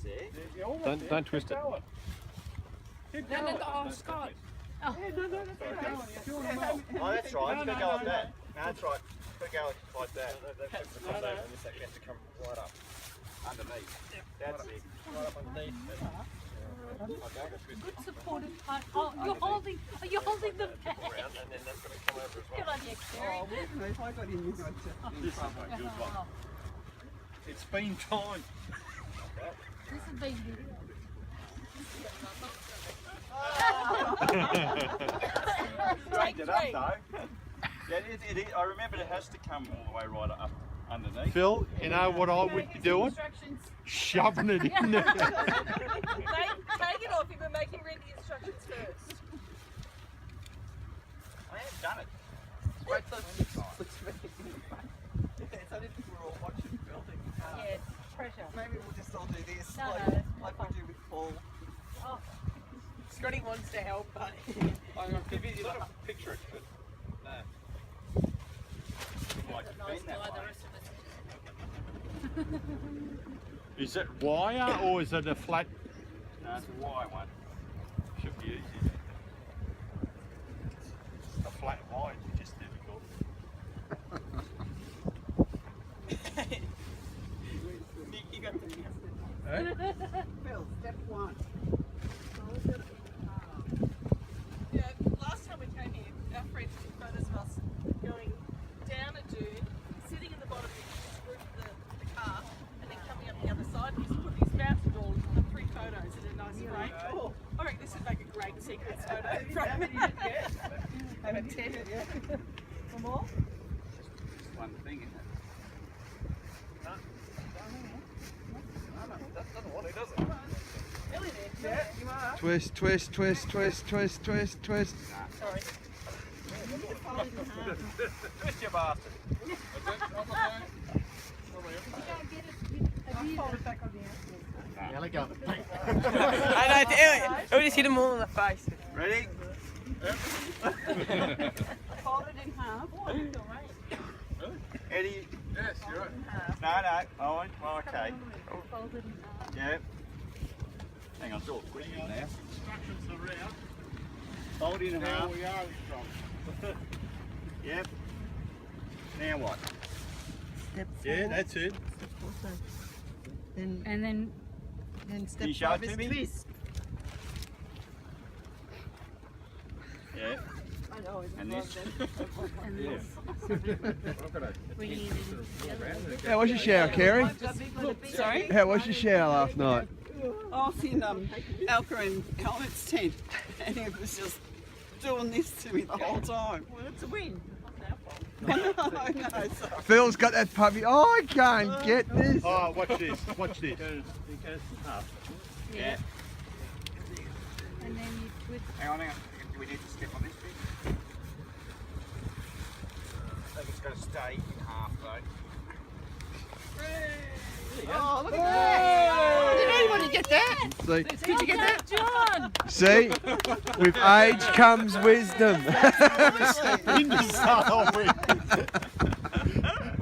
there. You're almost Don't twist it. going. Keep going. Oh, Scott. Yeah, no, that's okay. You're doing well. Oh, that's right. You've got to go like that. No, that's right. You've got to go like that. That puts the crossover and this has to come right up. Underneath. That's it. Right up underneath. Good supportive part. Oh, you're holding the bag. Around and then that's going to come over as Good well. on you, Kerry. Oh, wouldn't it? If I got in, you got to. This is a good one. It's been time. This has been good. Straightened it up though. Yeah, I remember it has to come all the way right up underneath. Phil, you know what I would be doing? Shoving it in there. Take it off if we're making read the instructions first. I have done it. Wait till it looks really It's only if we're all watching building. Yeah, pressure. Maybe we'll just all do this, No, like, no, like we do with Paul. Oh. Scotty wants to help, but I'm going to picture it. But no. Like it's been that way. Is it wire or is it a flat? No, it's a wire one. Should be easy. A flat wire is just difficult. you got the Eh? Phil, step one. Yeah, last time we came here, our friend took photos of us going down a dune, sitting in the bottom of the roof of the car, and then coming up the other side. He's put his mouth and all the 3 photos in a nice frame. Oh, I reckon this would make a great secret photo frame. Have a 10. One more? Just one thing, isn't it? Doesn't want it, does it? Really there? Yeah, you are. Twist, twist, twist, twist, twist, twist, twist. Sorry. Twist your bastard. Fold it back on the outside. Yeah, let go. I know, it would just hit them all in the face. Ready? Fold it in half. Eddie? Yes, you're right. No. Oh, well, okay. Folded in half. Yeah. Hang on, it's all quick now. Instructions around. Fold in Now half. we are instructed. Yep. Now what? Step Yeah, that's it. Then, And then step you show 5 it to is me? twist. Yeah. I know, it's And this. and Yeah. then bringing it in. How was your shower, Kerry? Sorry? How was your shower last night? I was in Alka and Comet's tent, and he was just doing this to me the whole time. Well, it's a win. I know, sorry. Phil's got that puppy. Oh, I can't get this. Oh, watch this. Watch this. Yeah. And then you twist. Hang on. Do we need to step on this bit? I think it's got to stay in half though. Oh, look at that! Did anybody get that? See, Did you get that? John! see, with age comes wisdom. In the style with.